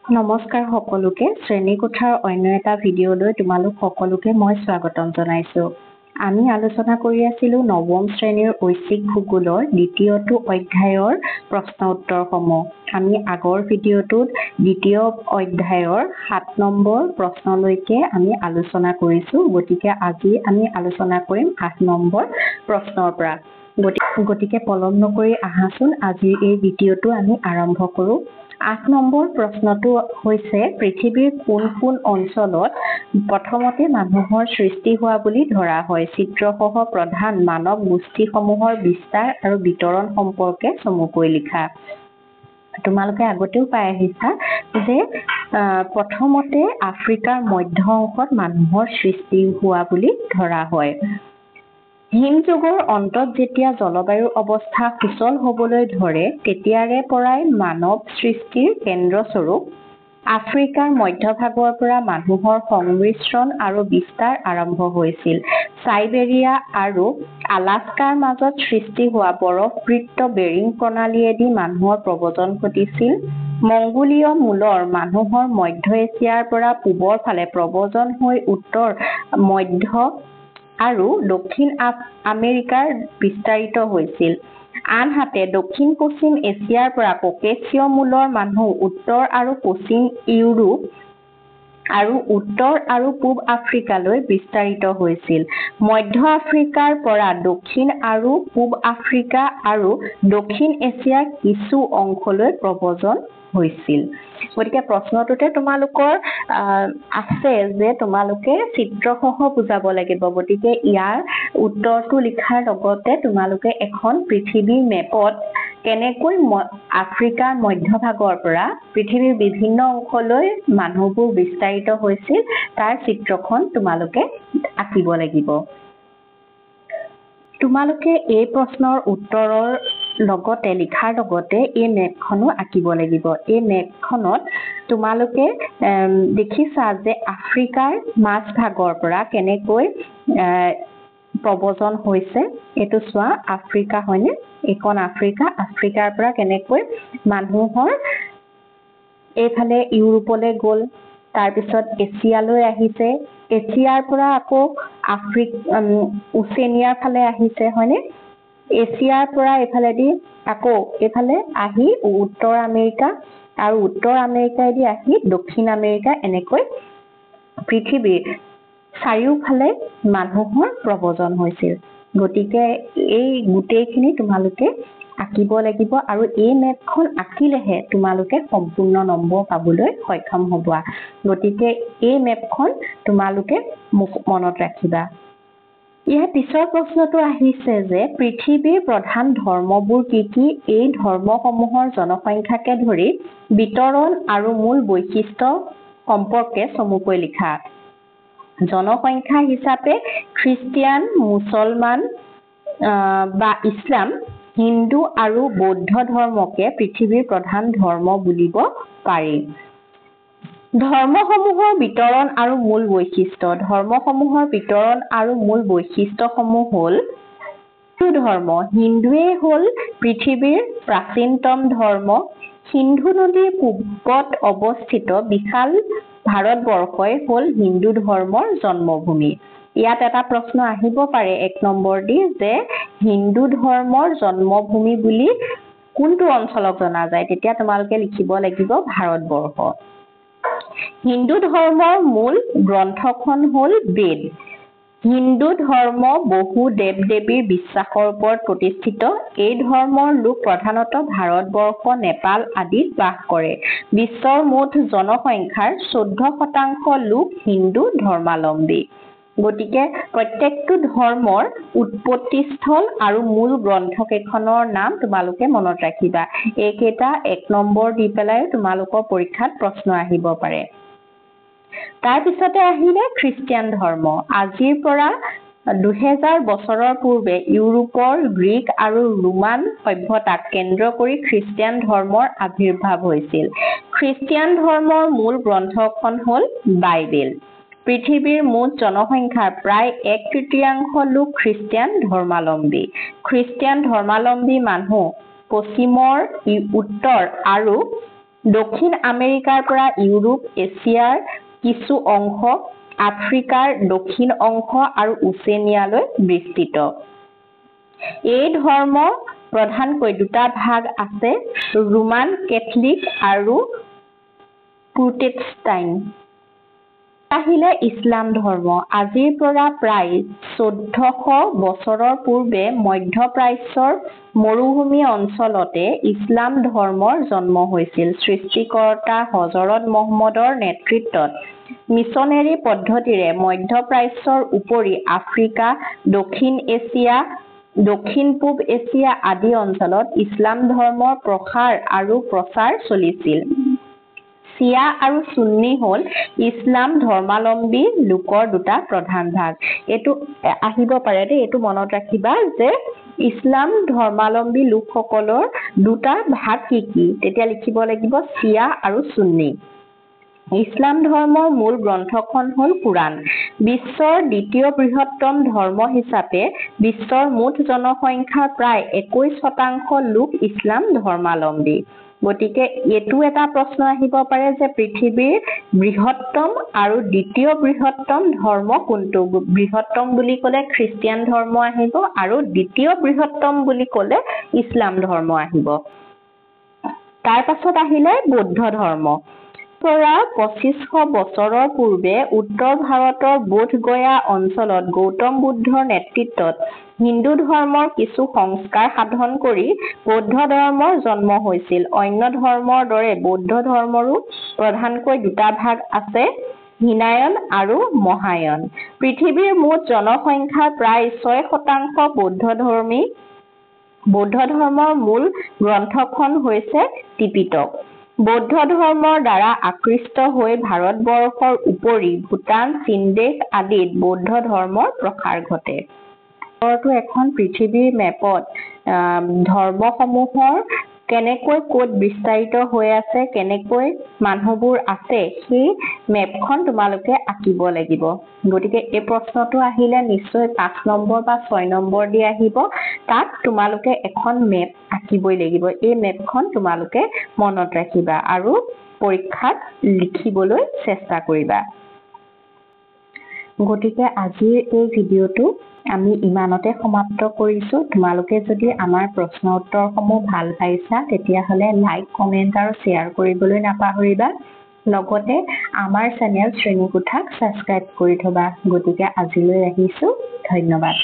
নমস্কাৰ সকলোকে শ্ৰেণীকোঠাৰ অন্য এটা ভিডিঅ'লৈ তোমালোক সকলোকে মই স্বাগতম জনাইছোঁ। আমি আলোচনা কৰি আছিলোঁ নৱম শ্ৰেণীৰ ঐচ্ছিক ভূগোলৰ দ্বিতীয়টো অধ্যায়ৰ প্ৰশ্ন উত্তৰসমূহ। আমি আগৰ ভিডিঅ'টোত দ্বিতীয় অধ্যায়ৰ 7 নম্বৰ প্ৰশ্নলৈকে আমি আলোচনা কৰিছোঁ। গতিকে আজি আমি আলোচনা কৰিম 8 নম্বৰ প্ৰশ্নৰ পৰা। গতিকে পলম নকৰি আহাচোন আজিৰ এই ভিডিঅ'টো আমি আৰম্ভ কৰোঁ। 8 নম্বৰ প্ৰশ্নটো হৈছে পৃথিৱীৰ কোন কোন অঞ্চলত প্ৰথমতে মানুহৰ সৃষ্টি হোৱা বুলি ধৰা হয়। চিত্ৰসহ প্ৰধান মানৱ গোষ্ঠীসমূহৰ বিস্তাৰ আৰু বিতৰণ সম্পৰ্কে চমুকৈ লিখা। তোমালোকে আগতেও পাই আহিছা যে প্ৰথমতে আফ্ৰিকাৰ মধ্য অংশত মানুহৰ সৃষ্টি হোৱা বুলি ধৰা হয়। হিম যুগৰ অন্তত যেতিয়া জলবায়ুৰ অৱস্থা সুচল হ'বলৈ ধৰে তেতিয়াৰে পৰাই মানৱ সৃষ্টিৰ কেন্দ্ৰস্বৰূপ আফ্ৰিকাৰ মধ্যভাগৰ পৰা মানুহৰ সংমিশ্ৰণ আৰু বিস্তাৰ আৰম্ভ হৈছিল। চাইবেৰিয়া আৰু আলাস্কাৰ মাজত সৃষ্টি হোৱা বৰফবৃত বেৰিং প্ৰণালীয়েদি মানুহৰ প্ৰব্ৰজন ঘটিছিল। মংগোলীয় মূলৰ মানুহৰ মধ্য এছিয়াৰ পৰা পূবৰ ফালে প্ৰব্ৰজন হৈ উত্তৰ মধ্য আৰু দক্ষিণ আমেৰিকাৰ বিস্তাৰিত হৈছিল। আনহাতে দক্ষিণ পশ্চিম এছিয়াৰ পৰা ককেশীয় মূলৰ মানুহ উত্তৰ আৰু পশ্চিম ইউৰোপ আৰু উত্তৰ আৰু পূব আফ্ৰিকালৈ বিস্তাৰিত হৈছিল। মধ্য আফ্ৰিকাৰ পৰা দক্ষিণ আৰু পূব আফ্ৰিকা আৰু দক্ষিণ এছিয়াৰ কিছু অংশলৈ প্ৰব্ৰজন হৈছিল। গতিকে প্ৰশ্নটোতে তোমালোকৰ আছে যে তোমালোকে চিত্ৰসহ বুজাব লাগিব। গতিকে ইয়াৰ উত্তৰটো লিখাৰ লগতে তোমালোকে এখন পৃথিৱীৰ মেপত কেনেকৈ আফ্ৰিকাৰ মধ্যভাগৰ পৰা পৃথিৱীৰ বিভিন্ন অংশলৈ মানুহবোৰ বিস্তাৰিত হৈছিল তাৰ চিত্ৰখন তোমালোকে আঁকিব লাগিব। তোমালোকে এই প্ৰশ্নৰ উত্তৰৰ লগতে লিখাৰ লগতে এই মেপখনো আঁকিব লাগিব। এই মেপখনত তোমালোকে দেখিছা যে আফ্ৰিকাৰ মাজভাগৰ পৰা কেনেকৈ প্ৰব্ৰজন হৈছে। এইটো চোৱা আফ্ৰিকা হয়নে? এইখন আফ্ৰিকাৰ পৰা কেনেকৈ মানুহৰ এইফালে ইউৰোপলৈ গ'ল, তাৰপিছত এছিয়ালৈ আহিছে, এছিয়াৰ পৰা আকৌ ওচেনিয়াৰ ফালে আহিছে হয়নে? এছিয়াৰ পৰা এইফালেদি আকৌ এইফালে আহি উত্তৰ আমেৰিকা আৰু উত্তৰ আমেৰিকাইদি আহি দক্ষিণ আমেৰিকা, এনেকৈ পৃথিৱীৰ চাৰিওফালে মানুহৰ প্ৰব্ৰজন হৈছিল। গতিকে এই গোটেইখিনি তোমালোকে আঁকিব লাগিব আৰু এই মেপখন আঁকিলেহে তোমালোকে সম্পূৰ্ণ নম্বৰ পাবলৈ সক্ষম হ'বা। গতিকে এই মেপখন তোমালোকে মনত ৰাখিবা। ইয়াৰ পিছৰ প্ৰশ্নটো আহিছে যে পৃথিৱীৰ প্ৰধান ধৰ্মবোৰ কি কি? এই ধৰ্মসমূহৰ জনসংখ্যাকে ধৰি বিতৰণ আৰু মূল বৈশিষ্ট্য সম্পৰ্কে চমুকৈ লিখা। জনসংখ্যা হিচাপে খ্ৰীষ্টিয়ান, মুছলমান বা ইছলাম, হিন্দু আৰু বৌদ্ধ ধৰ্মকে পৃথিৱীৰ প্ৰধান ধৰ্ম বুলিব পাৰি। ধৰ্মসমূহৰ বিতৰণ আৰু মূল বৈশিষ্ট্য। ধৰ্মসমূহৰ বিতৰণ আৰু মূল বৈশিষ্ট্যসমূহ হ'ল হিন্দু ধৰ্ম। হিন্দুৱে হ'ল পৃথিৱীৰ প্ৰাচীনতম ধৰ্ম। সিন্ধু নদীৰ পূবত অৱস্থিত বিশাল ভাৰতবৰ্ষই হ'ল হিন্দু ধৰ্মৰ জন্মভূমি। ইয়াত এটা প্ৰশ্ন আহিব পাৰে 1 নম্বৰ দি যে হিন্দু ধৰ্মৰ জন্মভূমি বুলি কোনটো অঞ্চলক জনা যায়? তেতিয়া তোমালোকে লিখিব লাগিব ভাৰতবৰ্ষ। হিন্দু ধৰ্মৰ মূল গ্ৰন্থখন হ'ল বেদ। হিন্দু ধৰ্ম বহু দেৱ-দেৱীৰ বিশ্বাসৰ ওপৰত প্ৰতিষ্ঠিত। এই ধৰ্মৰ লোক প্ৰধানতঃ ভাৰতবৰ্ষ, নেপাল আদিত বাস কৰে। বিশ্বৰ মুঠ জনসংখ্যাৰ 14% লোক হিন্দু ধৰ্মাৱলম্বী। গতিকে প্ৰত্যেকটো ধৰ্মৰ উৎপত্তিস্থল আৰু মূল গ্ৰন্থকেইখনৰ নাম তোমালোকে মনত ৰাখিবা। এইকেইটা 1 নম্বৰ দি পেলাই তোমালোকৰ পৰীক্ষাত প্ৰশ্ন আহিব পাৰে। তাৰপিছতে আহিলে খ্ৰীষ্টিয়ান ধৰ্ম। আজিৰ পৰা 2000 বছৰৰ পূৰ্বে ইউৰোপৰ গ্ৰীক আৰু ৰোমান সভ্যতাক কেন্দ্ৰ কৰি খ্ৰীষ্টিয়ান ধৰ্মৰ আবিৰ্ভাৱ হৈছিল। খ্ৰীষ্টিয়ান ধৰ্মৰ মূল গ্ৰন্থখন হ'ল বাইবেল। পৃথিৱীৰ মুঠ জনসংখ্যাৰ প্ৰায় 1/3 লোক খ্ৰীষ্টিয়ান ধৰ্মাৱলম্বী। খ্ৰীষ্টিয়ান ধৰ্মাৱলম্বী মানুহ পশ্চিমৰ, উত্তৰ আৰু দক্ষিণ আমেৰিকাৰ পৰা ইউৰোপ, এছিয়াৰ কিছু অংশ, আফ্ৰিকাৰ দক্ষিণ অংশ আৰু ওচেনিয়ালৈ বিস্তৃত। এই ধৰ্ম প্ৰধানকৈ দুটা ভাগ আছে, ৰোমান কেথলিক আৰু প্ৰটেষ্টাণ্ট। আহিলে ইছলাম ধৰ্ম। আজিৰ পৰা প্ৰায় 1400 বছৰৰ পূৰ্বে মধ্যপ্ৰাচ্যৰ মৰুভূমি অঞ্চলতে ইছলাম ধৰ্মৰ জন্ম হৈছিল। সৃষ্টিকৰ্তা হজৰত মহম্মদৰ নেতৃত্বত মিছনেৰী পদ্ধতিৰে মধ্যপ্ৰাচ্যৰ উপৰি আফ্ৰিকা, দক্ষিণ এছিয়া, দক্ষিণ-পূব এছিয়া আদি অঞ্চলত ইছলাম ধৰ্মৰ প্ৰসাৰ আৰু প্ৰচাৰ চলিছিল। চিয়া আৰু সুন্নী হ'ল ইছলাম ধৰ্মাৱলম্বী লোকৰ দুটা প্ৰধান ভাগ। এইটো আহিব পাৰে দেই, এইটো মনত ৰাখিবা যে ইছলাম ধৰ্মাৱলম্বী লোকসকলৰ দুটা ভাগ কি কি? তেতিয়া লিখিব লাগিব চিয়া আৰু সুন্নী। ইছলাম ধৰ্মৰ মূল গ্ৰন্থখন হ'ল কোৰাণ। বিশ্বৰ দ্বিতীয় বৃহত্তম ধৰ্ম হিচাপে বিশ্বৰ মুঠ জনসংখ্যাৰ প্ৰায় 21% লোক ইছলাম ধৰ্মাৱলম্বী। গতিকে এইটো এটা প্ৰশ্ন আহিব পাৰে যে পৃথিৱীৰ বৃহত্তম আৰু দ্বিতীয় বৃহত্তম ধৰ্ম কোনটো? বৃহত্তম বুলি ক'লে খ্ৰীষ্টিয়ান ধৰ্ম আহিব আৰু দ্বিতীয় বৃহত্তম বুলি ক'লে ইছলাম ধৰ্ম আহিব। তাৰ পাছত আহিলে বৌদ্ধ ধৰ্ম। পৰা 2500 বছৰৰ পূৰ্বে উত্তৰ ভাৰতৰ বোধগয়া অঞ্চলত গৌতম বুদ্ধৰ নেতৃত্বত হিন্দু ধৰ্মৰ কিছু সংস্কাৰ সাধন কৰি বৌদ্ধ ধৰ্মৰ জন্ম হৈছিল। অন্য ধৰ্মৰ দৰে বৌদ্ধ ধৰ্মৰো প্ৰধানকৈ দুটা ভাগ আছে, হীনায়ন আৰু মহায়ান। পৃথিৱীৰ মুঠ জনসংখ্যাৰ প্ৰায় 6% বৌদ্ধধৰ্মী। বৌদ্ধ ধৰ্মৰ মূল গ্ৰন্থখন হৈছে ত্ৰিপিটক। বৌদ্ধ ধৰ্মৰ দ্বাৰা আকৃষ্ট হৈ ভাৰতবৰ্ষৰ উপৰি ভূটান, চীনদেশ আদিত বৌদ্ধ ধৰ্মৰ প্ৰসাৰ ঘটে। এখন পৃথিৱীৰ মেপত ধৰ্মসমূহৰ কেনেকৈ ক'ত বিস্তাৰিত হৈ আছে, কেনেকৈ মানুহবোৰ আছে, সেই মেপখন তোমালোকে আঁকিব লাগিব। গতিকে এই প্ৰশ্নটো আহিলে নিশ্চয় 5 নম্বৰ বা 6 নম্বৰ দি আহিব। তাত তোমালোকে এখন মেপ আঁকিবই লাগিব। এই মেপখন তোমালোকে মনত ৰাখিবা আৰু পৰীক্ষাত লিখিবলৈ চেষ্টা কৰিবা। গতিকে আজিৰ এই ভিডিঅ'টো আমি ইমানতে সমাপ্ত কৰিছো। তোমালোকে যদি আমাৰ প্ৰশ্ন উত্তৰসমূহ ভাল পাইছা তেতিয়াহ'লে লাইক, কমেন্ট আৰু শ্বেয়াৰ কৰিবলৈ নাপাহৰিবা। লগতে আমাৰ চেনেল শ্ৰেণীকোঠাক ছাবস্ক্ৰাইব কৰি থবা। গতিকে আজিলৈ আহিছো, ধন্যবাদ।